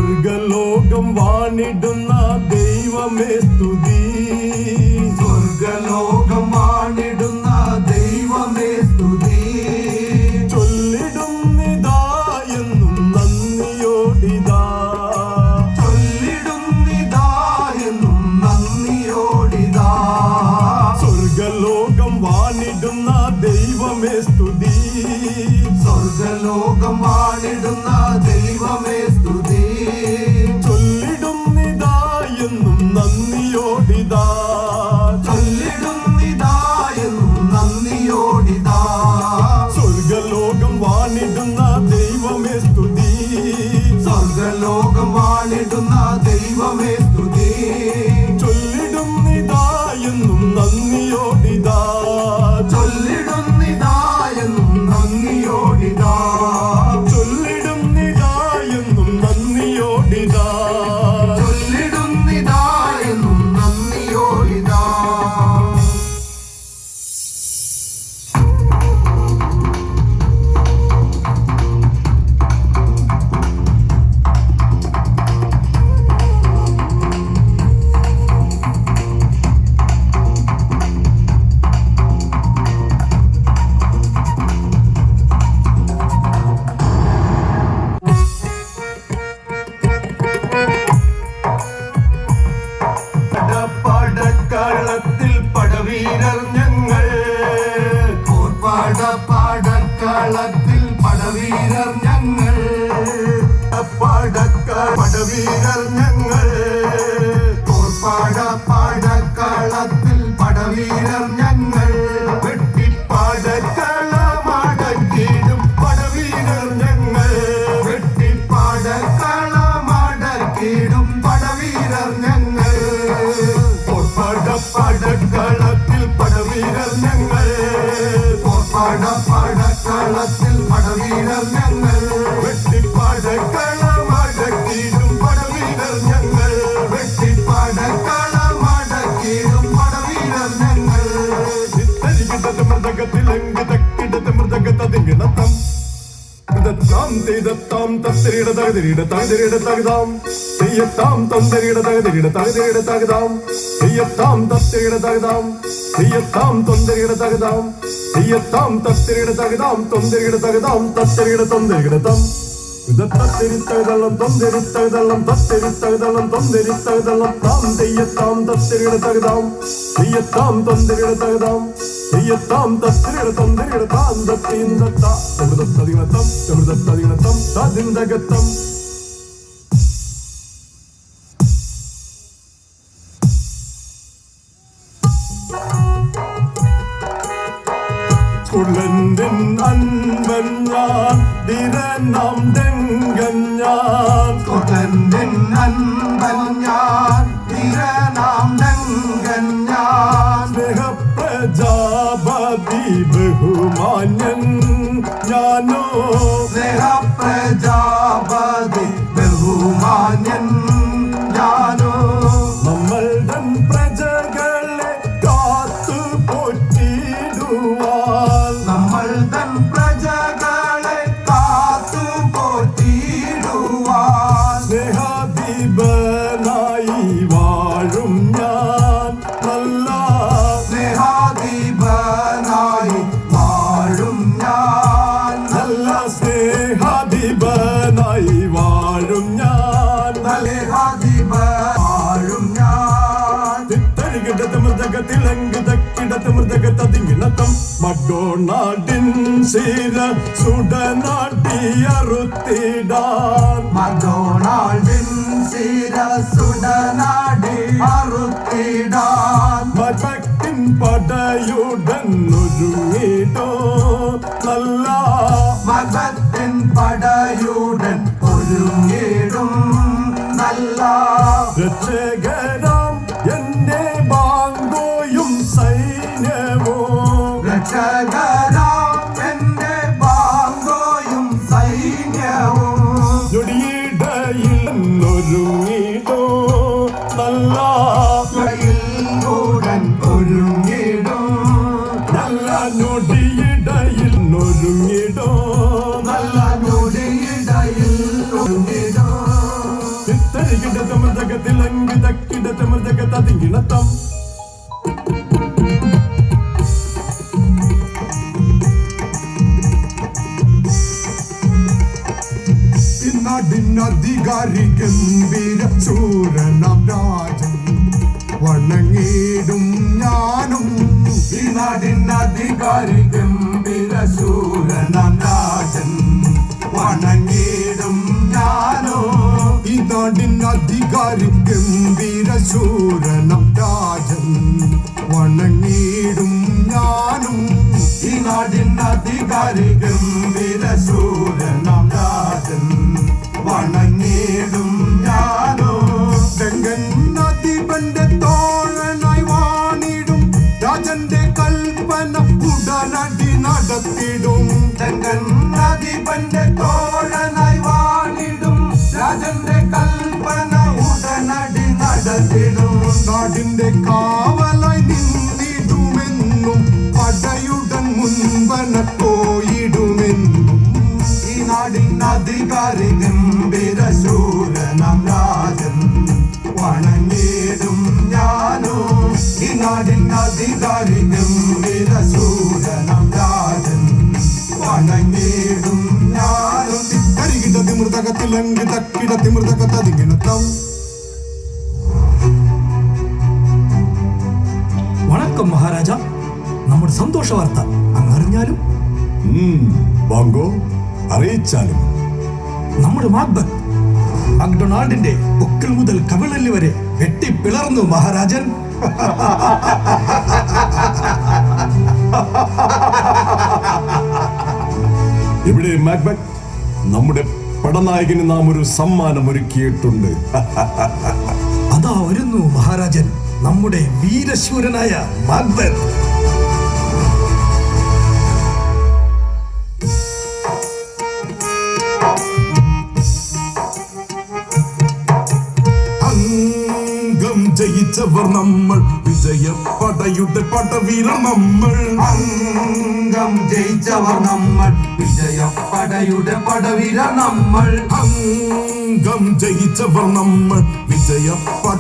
സ്വർഗലോകം വാണിടുന്ന ദൈവമേ സ്തുതി. സ്വർഗലോകം വാണിടുന്ന ദൈവമേ സ്തുതി. ചൊല്ലിടുന്നിതാ എന്നും നന്ദിയോടിതാ. ചൊല്ലിടുന്നിതാ എന്നും നന്ദിയോടിതാ. സ്വർഗലോകം വാണിടുന്ന ദൈവമേ സ്തുതി. സ്വർഗലോകം വാണിടുന്ന ദൈവമേ സ്തുതി. ചൊല്ലിടുന്നിതാ എന്നും നന്ദിയോടിതാ. ചൊല്ലിടുന്നിതാ എന്നും നന്ദിയോടിതാ. സ്വർഗലോകം വാണിടുന്ന ദൈവമേ സ്തുതി. സ്വർഗലോകം വാണിടുന്ന ദൈവമേ സ്തുതി. ചൊല്ലിടുന്നിതാ എന്നും നന്ദിയോടിതാ. ചൊല്ലിടുന്നിതാ എന്നും നന്ദിയോടിതാ. ചൊല്ലിടുന്നിതാ എന്നും നന്ദിയോടിതാ. ചൊല്ലിടുന്നിതാ എന്നും നന്ദിയോടിതാ. പടക്കളത്തിൽ പടവീരർ ഞങ്ങൾ. പടക്കളത്തിൽ പടവീരർ ഞങ്ങൾ. പടവീരർ ഞങ്ങൾ. പടക്കളത്തിൽ പടവീരർ ഞങ്ങൾ. വെട്ടിപ്പാടക്കളമടക്കിടും പടവീരർ ഞങ്ങൾ. വെട്ടിപ്പാടക്കളമടക്കിടും പടവീരർ ഞങ്ങൾ. പടക്കളത്തിൽ പടവീരർ ഞങ്ങൾ. പടക്കളത്തിൽ പടവീരർ ഞങ്ങൾ. വെട്ടിപ്പാടക്കളമടക്കിടും പടവീരർ ഞങ്ങൾ. വെട്ടിപ്പാടക്കളമടക്കിടും പടവീരർ ഞങ്ങൾ. ഇത്തരികിടത് മൃദഗത്തിലെങ്കി തക്കിടത് മൃദഗതതിങ്ങിണത്തം. താം തെയ്തത്താം തത്തിരിട തകതിരിട തകതിരിട തകതാം. തെയ്യത്താം തൊന്തരിട തകതിരിട തകതിരിട തകതാം. തെയ്യത്താം തത്തിരിട തകതാം. തെയ്യത്താം തൊന്തരിട തകതാം. തെയ്യത്താം തത്തിരിട തകതാം. തൊന്തരിട തകതാം തത്തിരിട തൊന്തരിടതം. തത്തിരിത്തകതള്ളം തൊന്തരിത്തകതള്ളം തത്തിരിത്തകതള്ളം തൊന്തരിത്തകതള്ളം. താം തെയ്യത്താം തത്തിരിട തകതാം. തെയ്യത്താം തൊന്തരിട തകതാം. തെയ്യത്താം തത്തിരിട തൊന്തരിട താം തത്തിന്തത്താ. സമൃദ്ധത്തതിഗണത്തം സമൃദ്ധത്തതിഗണത്തം തതിന്തകത്തം. കുളന്തിൻ അൻപൻ ഞാൻ ദിരനാം തെങ്കൻ ഞാൻ. കുളന്തിൻ അൻപൻ ഞാൻ ദിരനാം തെങ്കൻ ഞാൻ. സ്നേഹപ്രജാപതി ബഹുമാന്യൻ ഞാനോ. സ്നേഹപ്രജാപതി ബഹുമാന്യൻ ഞാനോ. നമ്മൾ തൻ പ്രജകളെ കാത്തു പോറ്റിടുവാൻ. നമ്മൾ തൻ പ്രജകളെ കാത്തു പോറ്റിടുവാൻ. സ്നേഹാധിപനായി വാഴും ഞാൻ നല്ല. സ്നേഹാധിപനായി വാഴും ഞാൻ. നല്ല സ്നേഹാധിപനായി വാഴും ഞാൻ. വാഴും ഞാൻ. തിത്തരികിടത് മൃദഗത്തിലങ്ക് തക്കിടത് മൃദഗതതിങ്ങിണത്തം. മഡോണാടിൻ ശിര സുടനാട്ടി അറുത്തിടാൻ. മഡോണാൾഡിൻ ശിരസുടനാടി അറുത്തിടാൻ. മകത്തിൻ പടയുടൻ ഒരുങ്ങിടോ നല്ല. മകത്തിൻ പടയുടൻ ഒരുങ്ങിടും നല്ല. രക്ഷകരാം എന്റെ ബാങ്കോയും സൈന്യവും. രക്ഷകരാം എന്റെ ബാങ്കോയും സൈന്യവും. ഞൊടിയിടയിൽ ഒരുങ്ങിടോ നല്ല. ഉടൻ ഒരുങ്ങിടും നല്ല ഞൊടിയിടയിൽ ഒരുങ്ങിടോ നല്ല ഞൊടിയിടയിൽ ഒരുങ്ങിടും. തിമിർതകത്തിലങ്കി തക്കിട തിമിർതക തതിങ്ങിണത്തം നാടിനധികാരി ഗംഭീര ശൂരനാം രാജൻ വണങ്ങിടും ഞാനും ഈ നാടിനധികാരി ഗംഭീര ശൂരനാം രാജൻ വണങ്ങിടും ഞാനോ ഈ നാടിനധികാരി ഗംഭീര ശൂരനാം രാജൻ വണങ്ങിടും ഞാനും ഈ നാടിനധികാരി ഗംഭീര ശൂരനാം രാജൻ വണങ്ങിടും ഞാനോ ഗംഗൻ നദിപന്റെ തോഴനായി വാണിടും രാജന്റെ കൽപ്പന ഉടനടി നടത്തിടും ഗംഗൻ നദിപന്റെ തോഴനായി വാണിടും രാജന്റെ കൽപ്പന ഉടനടി നടത്തിടും നാടിന്റെ കാവലായി നിന്നിടുമെന്നും പടയുടൻ മുൻപന പോയിടുമെന്നും ഈ നാടിനധികാരി ഗംഭീര ശൂരനാം രാജൻ വണങ്ങിടും ഞാനോ ഈ നാടിനധികാരി ഗംഭീര ശൂരനാം രാജൻ വണങ്ങിടും ഞാനോ കരികിട തിമിർതകത്തിലങ്കി തക്കിട തിമിർതക തതിങ്ങിണത്തം. വണക്കം മഹാരാജ, നമ്മുടെ സന്തോഷ വാർത്ത അങ്ങറിഞ്ഞാലും ബാങ്കോ അറിയിച്ചാലും നമ്മുടെ മാക്ബത്ത് മക്ഡൊണാൾഡിന്റെ പൊക്കിൾ മുതൽ കവിളല്ലി വരെ വെട്ടിപ്പിളർന്നു മഹാരാജൻ. ഇവിടെ മാക്ബത്ത് നമ്മുടെ പടനായകന് നാം ഒരു സമ്മാനം ഒരുക്കിയിട്ടുണ്ട്. അതാ വരുന്നു മഹാരാജൻ, നമ്മുടെ വീരശൂരനായ മാക്ബത്ത്. ജയിച്ചവർ നമ്മൾ, വിജയപ്പടയുടെ പടവീര നമ്മൾ. അംഗം ജയിച്ചവർ നമ്മൾ, വിജയപ്പടയുടെ പടവീര നമ്മൾ. അംഗം ജയിച്ചവർ നമ്മൾ, വിജയപ്പട